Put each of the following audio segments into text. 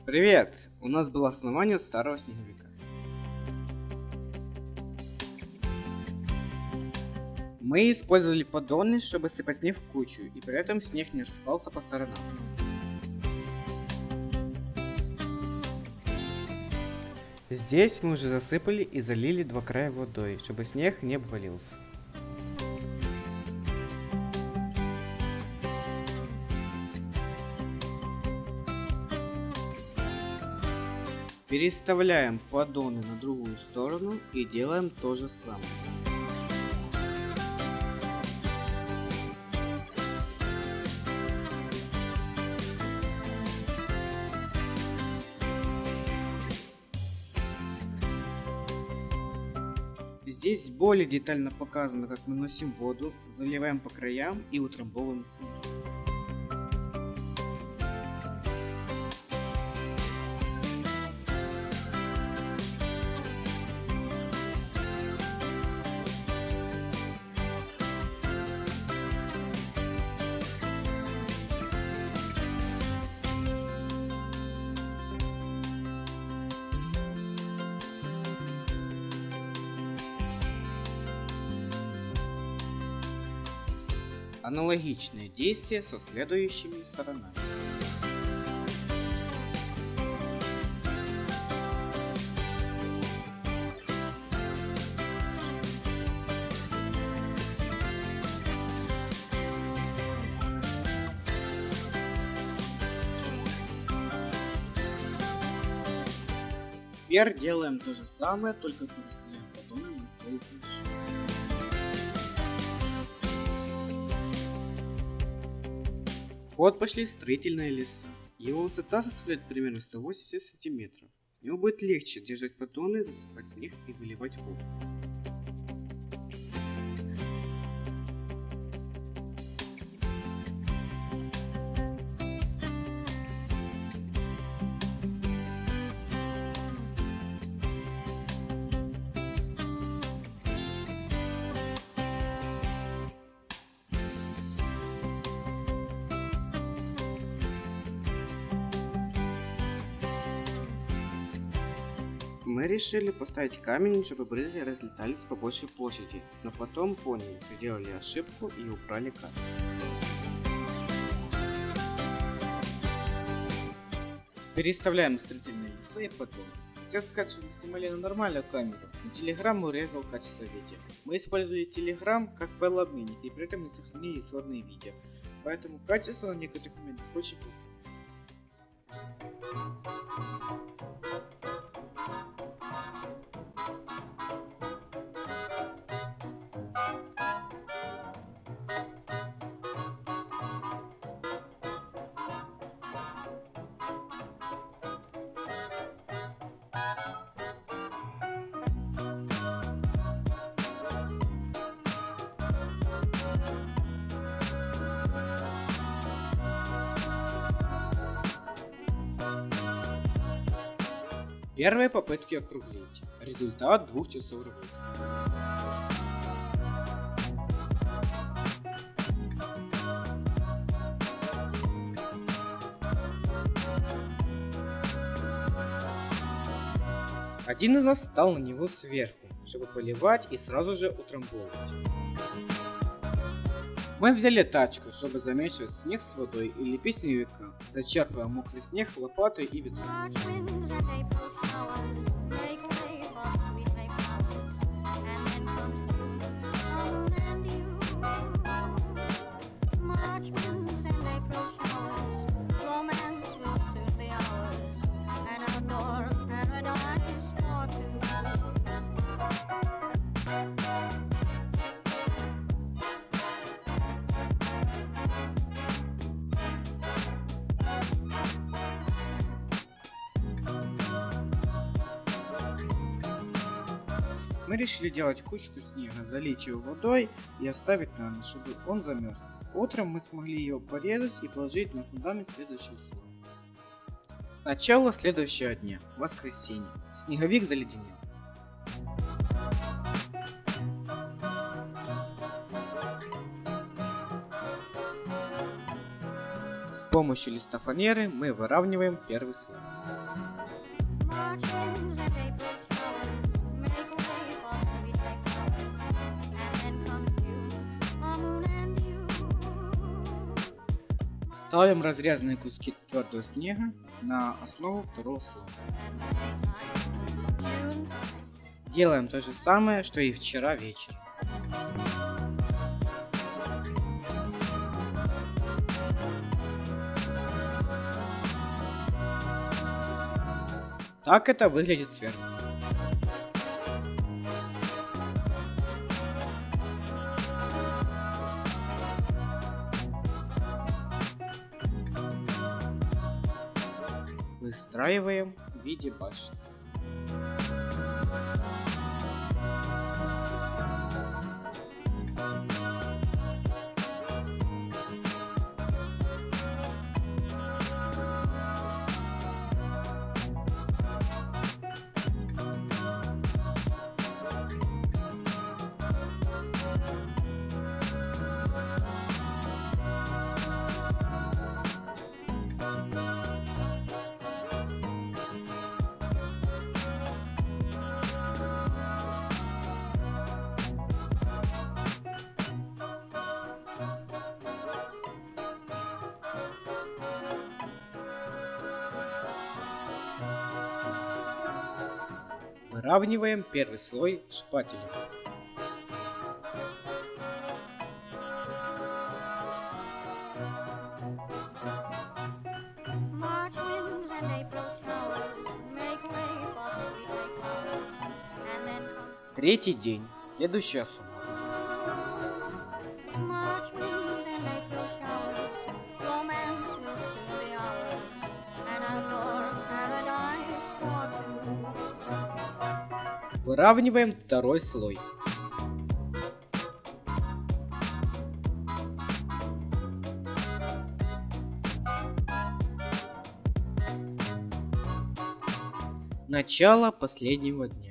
Привет! У нас было основание от старого снеговика. Мы использовали поддоны, чтобы сыпать снег в кучу, и при этом снег не рассыпался по сторонам. Здесь мы уже засыпали и залили два края водой, чтобы снег не обвалился. Переставляем поддоны на другую сторону и делаем то же самое. Здесь более детально показано, как мы наносим воду, заливаем по краям и утрамбовываем снег. Аналогичные действия со следующими сторонами. Теперь делаем то же самое, только переставляем поддоны на слой выше. В ход пошли строительные леса. Его высота составляет примерно 180 сантиметров. С него будет легче держать поддоны, засыпать снег и выливать воду. Мы решили поставить камень, чтобы брызги разлетались по большей площади, но потом поняли, что делали ошибку и убрали камень. Переставляем строительные леса и поддоны. Хотел сказать, что мы снимали на нормальную камеру, но Telegram урезал качество видео. Мы использовали Telegram как файлообменник и при этом не сохранили исходные видео, поэтому качество на некоторых моментах очень плохо. Первые попытки округлить. Результат 2 часов работы. Один из нас стал на него сверху, чтобы поливать и сразу же утрамбовывать. Мы взяли тачку, чтобы замешивать снег с водой и лепить снеговика, зачерпывая мокрый снег лопатой и ведром. Мы решили делать кучку снега, залить ее водой и оставить на ночь, чтобы он замерз. Утром мы смогли ее порезать и положить на фундамент следующего слоя. Начало следующего дня, воскресенье. Снеговик заледенел. помощью листа фанеры мы выравниваем первый слой. Ставим разрезанные куски твердого снега на основу второго слоя. Делаем то же самое, что и вчера вечером. Так это выглядит сверху. Выстраиваем в виде башни. Выравниваем первый слой шпателем. Третий день. Следующая сумма. Выравниваем второй слой. Начало последнего дня.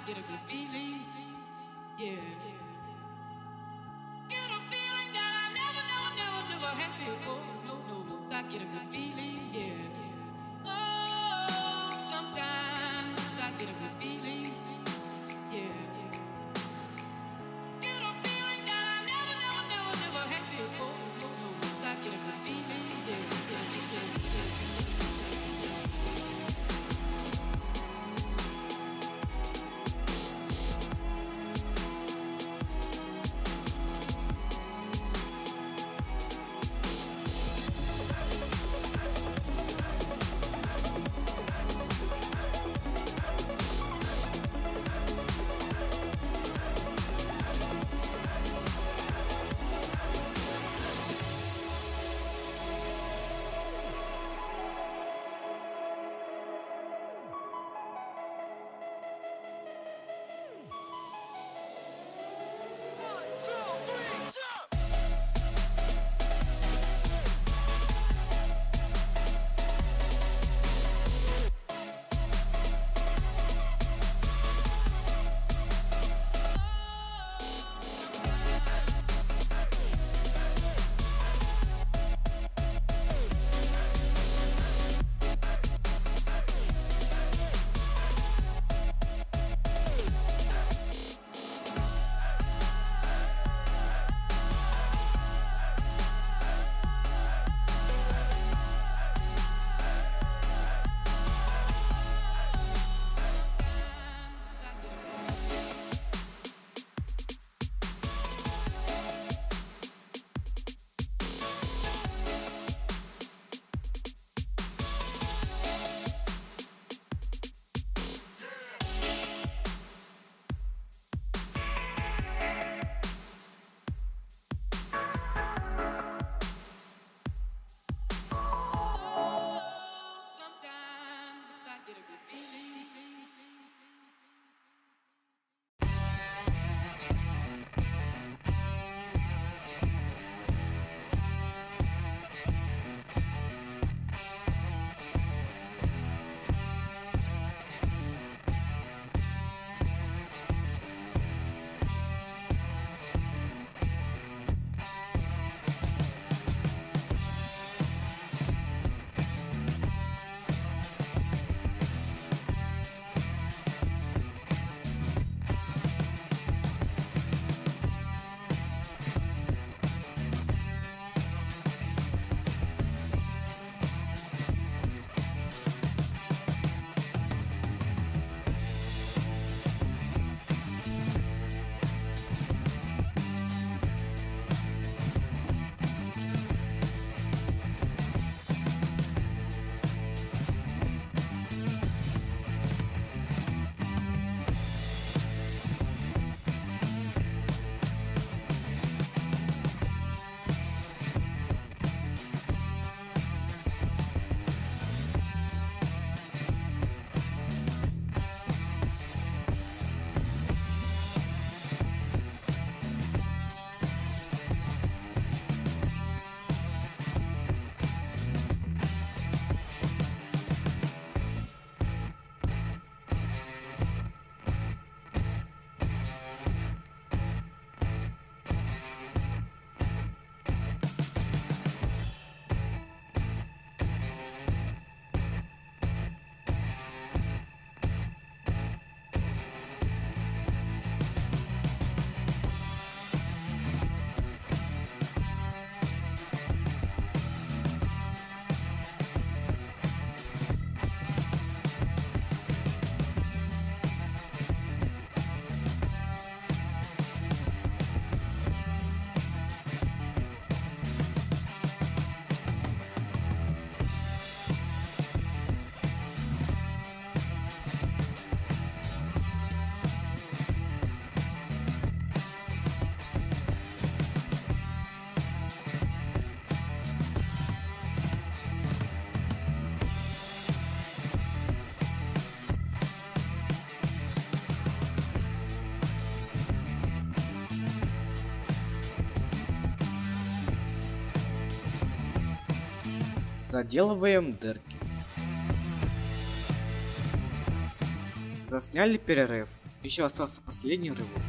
get a good feeling, yeah. Get a feeling that I never had before. No, no, no, I get a good feeling, yeah. Oh, sometimes I get a good feeling, yeah. Get a feeling that I never had before. No, no, no, I get a good feeling, yeah. Sometimes I get a good feeling. Заделываем дырки. Засняли перерыв. Еще остался последний рывок.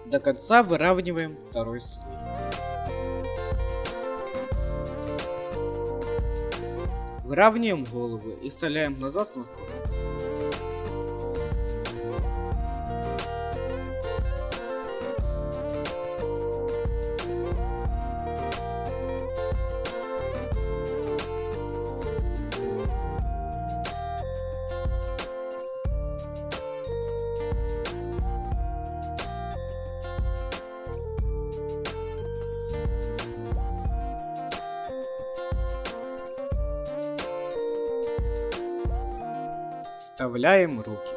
До конца выравниваем второй слой. Выравниваем голову и вставляем назад с морковкой. Вставляем руки.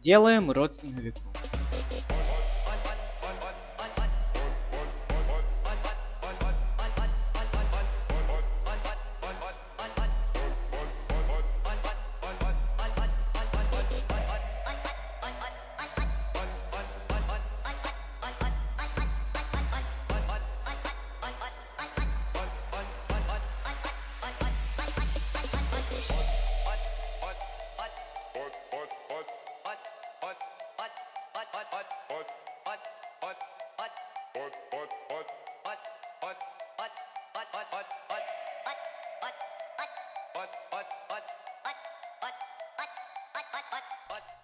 Делаем рот снеговиком.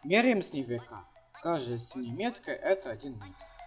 Меряем снеговика. Каждая сантиметка это 1 метр.